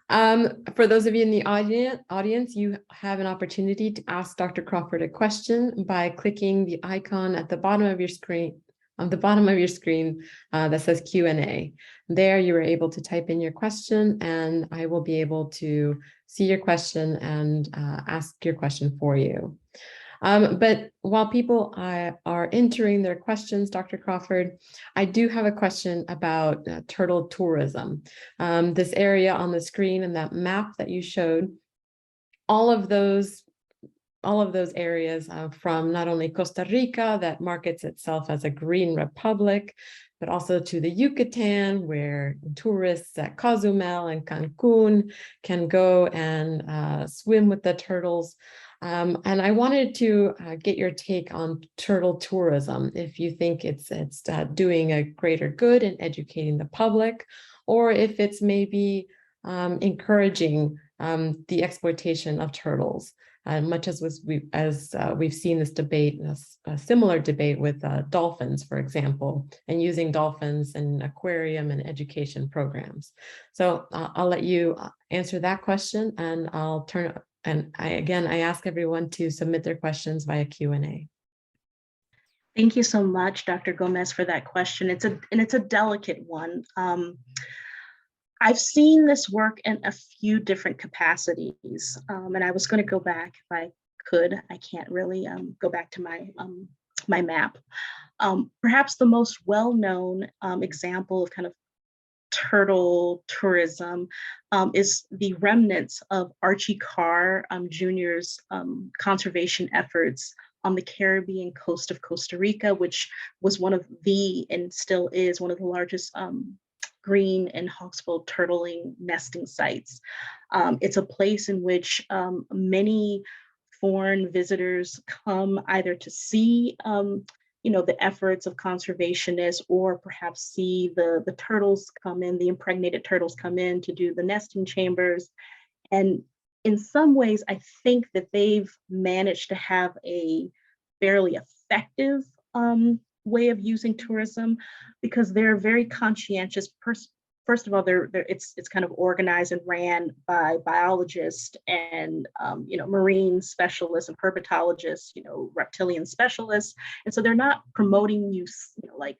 For those of you in the audience, you have an opportunity to ask Dr. Crawford a question by clicking the icon at the bottom of your screen, that says Q&A. There you are able to type in your question, and I will be able to see your question and ask your question for you. But while people are entering their questions, Dr. Crawford, I do have a question about turtle tourism. This area on the screen and that map that you showed, all of those areas from not only Costa Rica, that markets itself as a green republic, but also to the Yucatan, where tourists at Cozumel and Cancun can go and swim with the turtles. And I wanted to get your take on turtle tourism, if you think it's doing a greater good in educating the public, or if it's maybe encouraging the exploitation of turtles. Much as we've seen this debate, a similar debate with dolphins, for example, and using dolphins in aquarium and education programs. So I'll let you answer that question, and I'll turn. And I ask everyone to submit their questions via Q&A. Thank you so much, Dr. Gomez, for that question. It's a delicate one. I've seen this work in a few different capacities, and I was going to go back if I could. I can't really go back to my map. Perhaps the most well-known example of kind of turtle tourism is the remnants of Archie Carr Jr.'s conservation efforts on the Caribbean coast of Costa Rica, which was one of and still is one of the largest green and hawksbill turtling nesting sites. It's a place in which many foreign visitors come either to see the efforts of conservationists, or perhaps see the turtles come in, the impregnated turtles come in to do the nesting chambers. And in some ways, I think that they've managed to have a fairly effective way of using tourism, because they're very conscientious. First of all, it's kind of organized and ran by biologists and marine specialists and herpetologists, reptilian specialists, and so they're not promoting use, like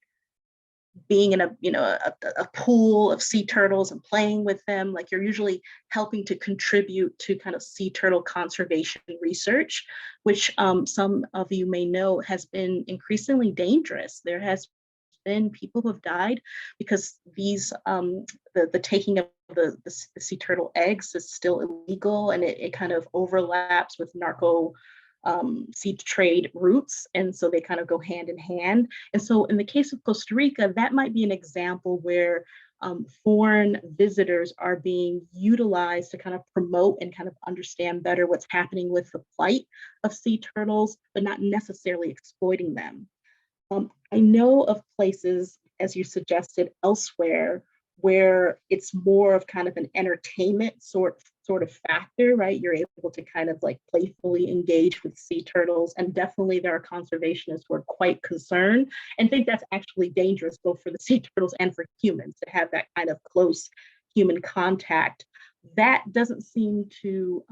being in a pool of sea turtles and playing with them. Like, you're usually helping to contribute to kind of sea turtle conservation research, which some of you may know has been increasingly dangerous. There has been people who have died because these the taking of the sea turtle eggs is still illegal, and it kind of overlaps with narco seed trade routes, and so they kind of go hand in hand. And so in the case of Costa Rica, that might be an example where foreign visitors are being utilized to kind of promote and kind of understand better what's happening with the plight of sea turtles, but not necessarily exploiting them. I know of places, as you suggested, elsewhere, where it's more of kind of an entertainment sort of factor, right? You're able to kind of like playfully engage with sea turtles, and definitely there are conservationists who are quite concerned and think that's actually dangerous, both for the sea turtles and for humans, to have that kind of close human contact. That doesn't seem to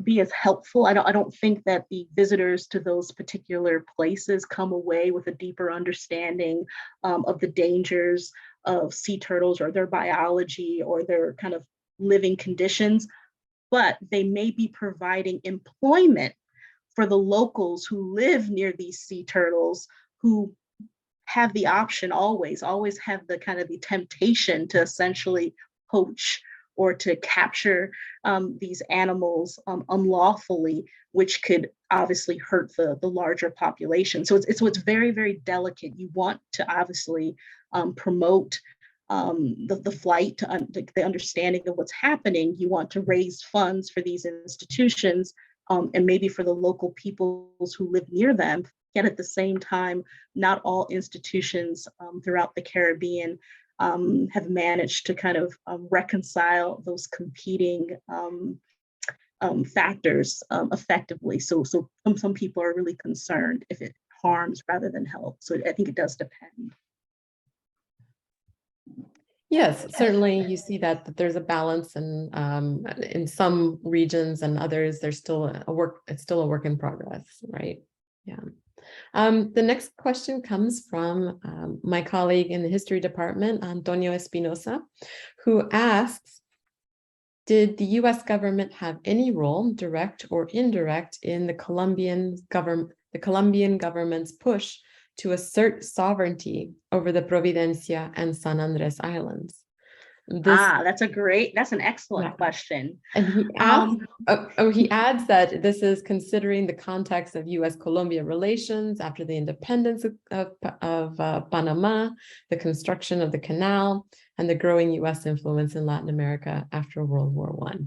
be as helpful. I don't think that the visitors to those particular places come away with a deeper understanding of the dangers of sea turtles, or their biology, or their kind of living conditions, but they may be providing employment for the locals who live near these sea turtles, who have the option always have the kind of the temptation to essentially poach or to capture these animals unlawfully, which could obviously hurt the larger population. So it's very, very delicate. You want to obviously promote the flight, the understanding of what's happening. You want to raise funds for these institutions and maybe for the local peoples who live near them. Yet at the same time, not all institutions throughout the Caribbean have managed to kind of reconcile those competing factors effectively. So some people are really concerned if it harms rather than helps. So I think it does depend. Yes, certainly you see that there's a balance, and in some regions and others, there's still it's still a work in progress, right? Yeah. The next question comes from my colleague in the history department, Antonio Espinosa, who asks, did the US government have any role, direct or indirect, in the Colombian government's push to assert sovereignty over the Providencia and San Andres Islands? That's an excellent question. And he adds that this is considering the context of US-Colombia relations after the independence of Panama, the construction of the canal, and the growing US influence in Latin America after World War I.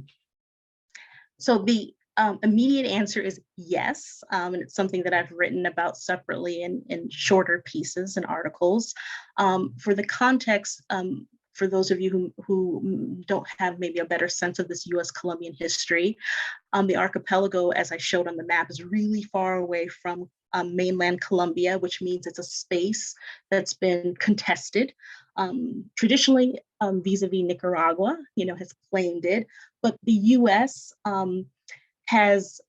So the immediate answer is yes, and it's something that I've written about separately in shorter pieces and articles. For the context, for those of you who don't have maybe a better sense of this US-Colombian history, the archipelago, as I showed on the map, is really far away from mainland Colombia, which means it's a space that's been contested. Traditionally, vis-a-vis Nicaragua, has claimed it, but the US has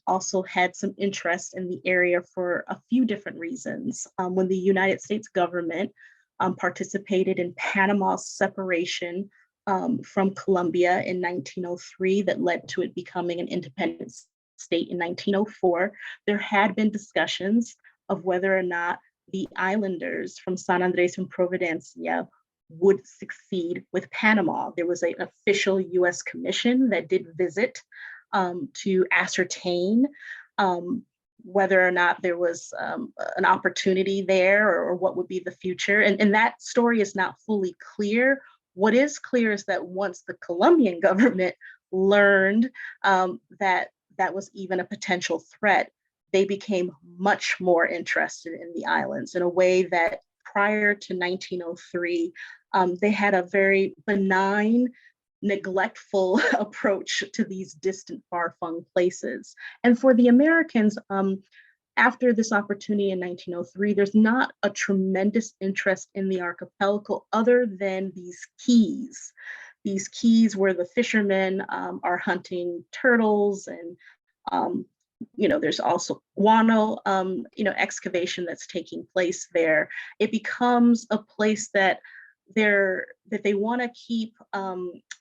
also had some interest in the area for a few different reasons. When the United States government participated in Panama's separation from Colombia in 1903 that led to it becoming an independent state in 1904, there had been discussions of whether or not the islanders from San Andres and Providencia would succeed with Panama. There was an official US commission that did visit to ascertain whether or not there was an opportunity there or what would be the future. And that story is not fully clear. What is clear is that once the Colombian government learned that that was even a potential threat, they became much more interested in the islands in a way that prior to 1903, they had a very benign, neglectful approach to these distant, far-flung places. And for the Americans, after this opportunity in 1903, there's not a tremendous interest in the archipelago other than these keys. These keys where the fishermen are hunting turtles, and there's also guano, excavation that's taking place there. It becomes a place that they want to keep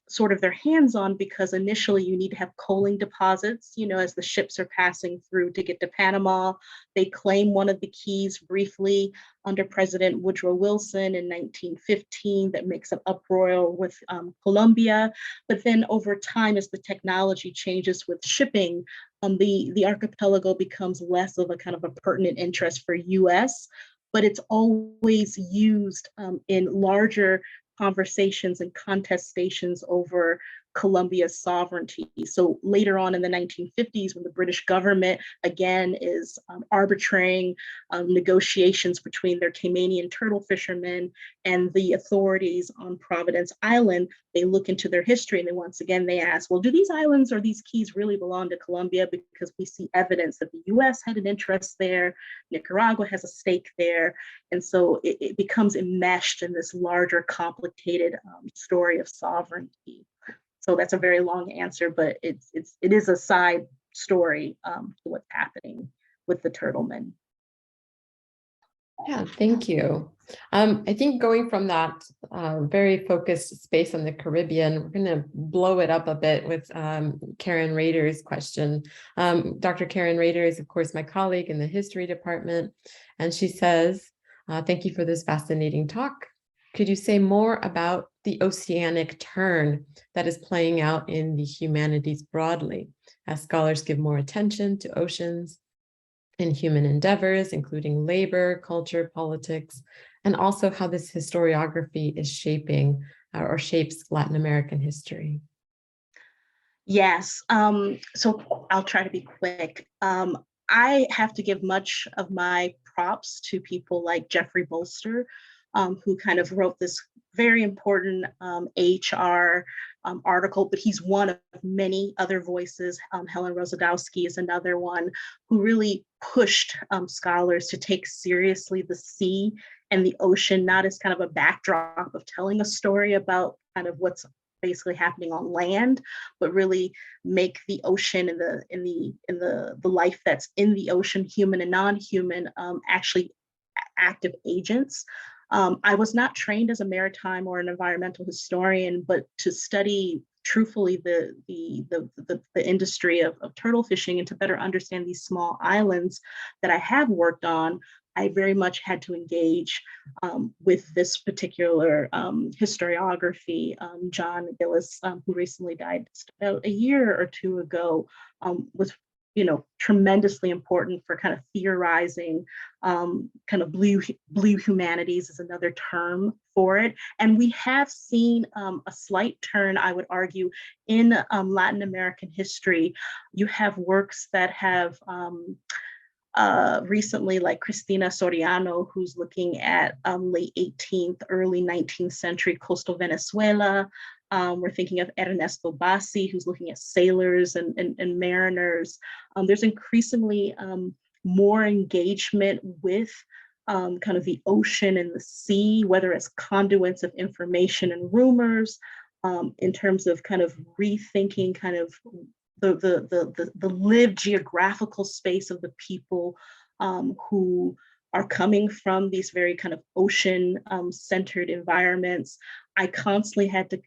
sort of their hands on, because initially you need to have coaling deposits, as the ships are passing through to get to Panama. They claim one of the keys briefly under President Woodrow Wilson in 1915 that makes an uproar with Colombia. But then over time, as the technology changes with shipping, the archipelago becomes less of a kind of a pertinent interest for US, but it's always used in larger conversations and contestations over Colombia's sovereignty. So later on in the 1950s, when the British government again is arbitrating negotiations between their Caymanian turtle fishermen and the authorities on Providence Island, they look into their history and once again they ask, well, do these islands or these keys really belong to Colombia? Because we see evidence that the US had an interest there, Nicaragua has a stake there, and so it becomes enmeshed in this larger, complicated story of sovereignty. So that's a very long answer, but it is a side story to what's happening with the Turtlemen. Yeah, thank you. I think going from that very focused space on the Caribbean, we're going to blow it up a bit with Karen Rader's question. Dr. Karen Rader is, of course, my colleague in the history department, and she says, thank you for this fascinating talk. Could you say more about the oceanic turn that is playing out in the humanities broadly, as scholars give more attention to oceans in human endeavors, including labor, culture, politics, and also how this historiography is shaping or shapes Latin American history. Yes. So I'll try to be quick. I have to give much of my props to people like Jeffrey Bolster, who kind of wrote this very important HR article, but he's one of many other voices. Helen Rosadowski is another one who really pushed scholars to take seriously the sea and the ocean, not as kind of a backdrop of telling a story about kind of what's basically happening on land, but really make the ocean and the life that's in the ocean, human and non-human, actually active agents. I was not trained as a maritime or an environmental historian, but to study truthfully the industry of turtle fishing and to better understand these small islands that I have worked on, I very much had to engage with this particular historiography. John Gillis, who recently died just about a year or two ago, was tremendously important for kind of theorizing. Kind of blue humanities is another term for it. And we have seen a slight turn, I would argue, in Latin American history. You have works that have recently, like Cristina Soriano, who's looking at late 18th, early 19th century coastal Venezuela. We're thinking of Ernesto Bassi, who's looking at sailors and mariners. There's increasingly more engagement with kind of the ocean and the sea, whether it's conduits of information and rumors, in terms of kind of rethinking kind of the lived geographical space of the people who are coming from these very kind of ocean centered environments. I constantly had to,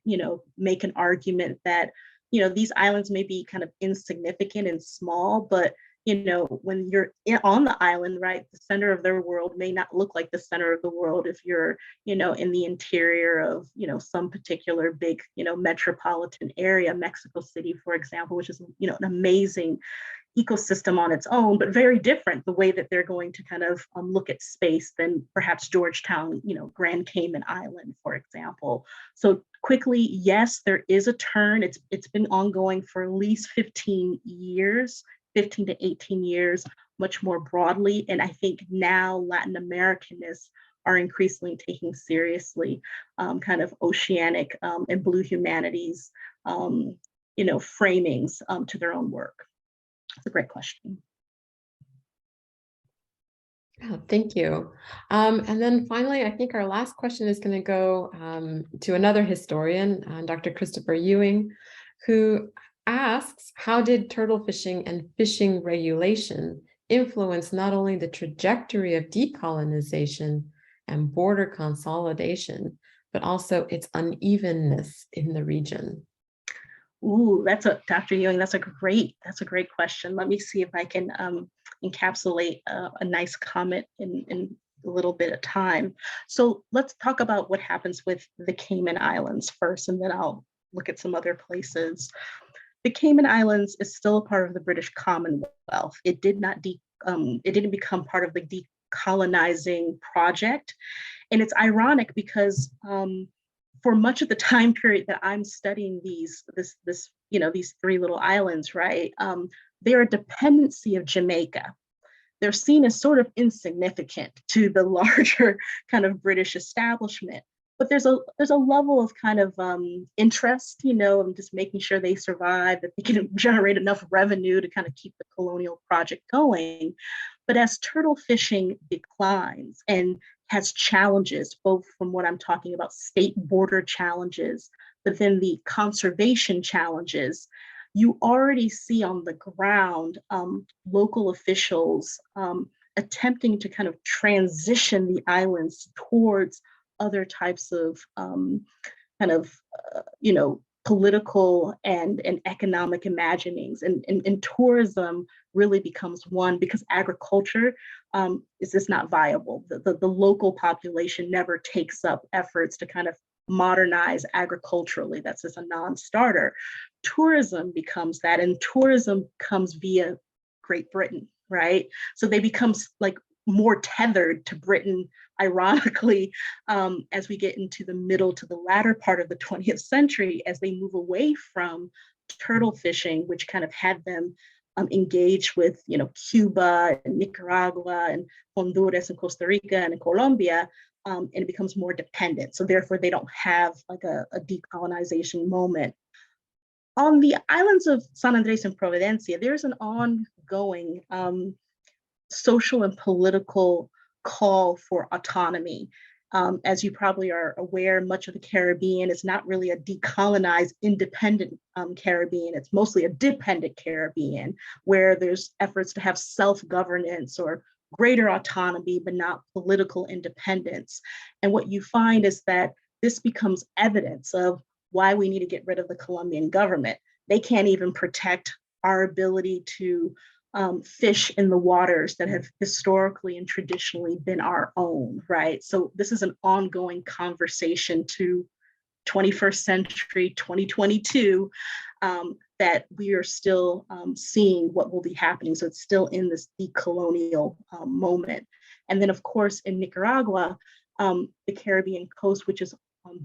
make an argument that, these islands may be kind of insignificant and small, but when you're on the island, right, the center of their world may not look like the center of the world if you're, in the interior of, some particular big, metropolitan area, Mexico City, for example, which is, an amazing ecosystem on its own, but very different the way that they're going to kind of look at space than perhaps Georgetown, Grand Cayman Island, for example. So quickly, yes, there is a turn. It's been ongoing for at least 15 years. 15 to 18 years, much more broadly. And I think now Latin Americanists are increasingly taking seriously kind of oceanic and blue humanities, framings to their own work. It's a great question. Yeah, thank you. And then finally, I think our last question is going to go to another historian, Dr. Christopher Ewing, who asks, how did turtle fishing and fishing regulation influence not only the trajectory of decolonization and border consolidation, but also its unevenness in the region? Ooh, Dr. Ewing, that's a great question. Let me see if I can encapsulate a nice comment in a little bit of time. So let's talk about what happens with the Cayman Islands first, and then I'll look at some other places. The Cayman Islands is still a part of the British Commonwealth. It didn't become part of the decolonizing project. And it's ironic because for much of the time period that I'm studying these three little islands, right, they're a dependency of Jamaica. They're seen as sort of insignificant to the larger kind of British establishment. But there's a level of kind of interest, and just making sure they survive, that they can generate enough revenue to kind of keep the colonial project going. But as turtle fishing declines and has challenges, both from what I'm talking about, state border challenges, but then the conservation challenges, you already see on the ground local officials attempting to kind of transition the islands towards other types of political and economic imaginings, and tourism really becomes one, because agriculture is just not viable. The local population never takes up efforts to kind of modernize agriculturally. That's just a non-starter. Tourism becomes that, and tourism comes via Great Britain, right? So they become like more tethered to Britain, ironically, as we get into the middle to the latter part of the 20th century, as they move away from turtle fishing, which kind of had them engage with, Cuba and Nicaragua and Honduras and Costa Rica and Colombia, and it becomes more dependent. So therefore, they don't have like a decolonization moment. On the islands of San Andres and Providencia, there's an ongoing social and political call for autonomy. As you probably are aware, much of the Caribbean is not really a decolonized, independent Caribbean. It's mostly a dependent Caribbean, where there's efforts to have self-governance or greater autonomy, but not political independence. And what you find is that this becomes evidence of why we need to get rid of the Colombian government. They can't even protect our ability to fish in the waters that have historically and traditionally been our own, right? So this is an ongoing conversation to 21st century, 2022, that we are still seeing what will be happening. So it's still in this decolonial moment. And then of course, in Nicaragua, the Caribbean coast, which is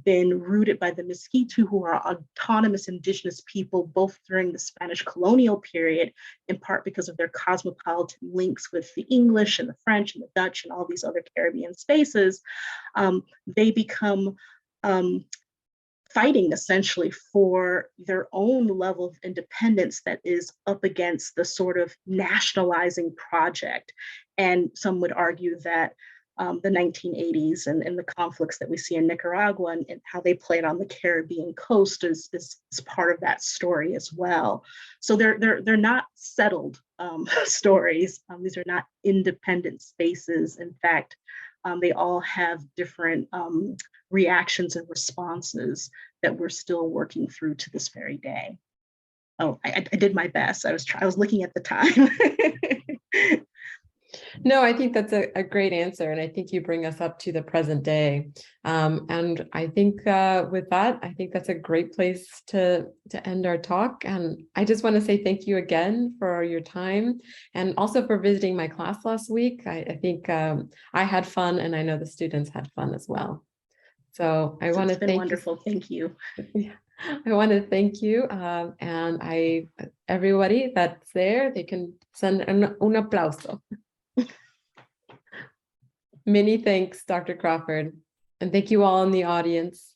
been rooted by the Miskitu, who are autonomous indigenous people, both during the Spanish colonial period, in part because of their cosmopolitan links with the English and the French and the Dutch and all these other Caribbean spaces. They become fighting essentially for their own level of independence that is up against the sort of nationalizing project. And some would argue that the 1980s and the conflicts that we see in Nicaragua and how they played on the Caribbean coast is part of that story as well. So they're not settled stories. These are not independent spaces. In fact, they all have different reactions and responses that we're still working through to this very day. Oh, I did my best. I was looking at the time. No, I think that's a great answer. And I think you bring us up to the present day. And I think with that, I think that's a great place to end our talk. And I just want to say thank you again for your time and also for visiting my class last week. I think I had fun and I know the students had fun as well. So I want to thank wonderful. Thank you. I want to thank you. And everybody that's there, they can send un aplauso. Many thanks, Dr. Crawford, and thank you all in the audience.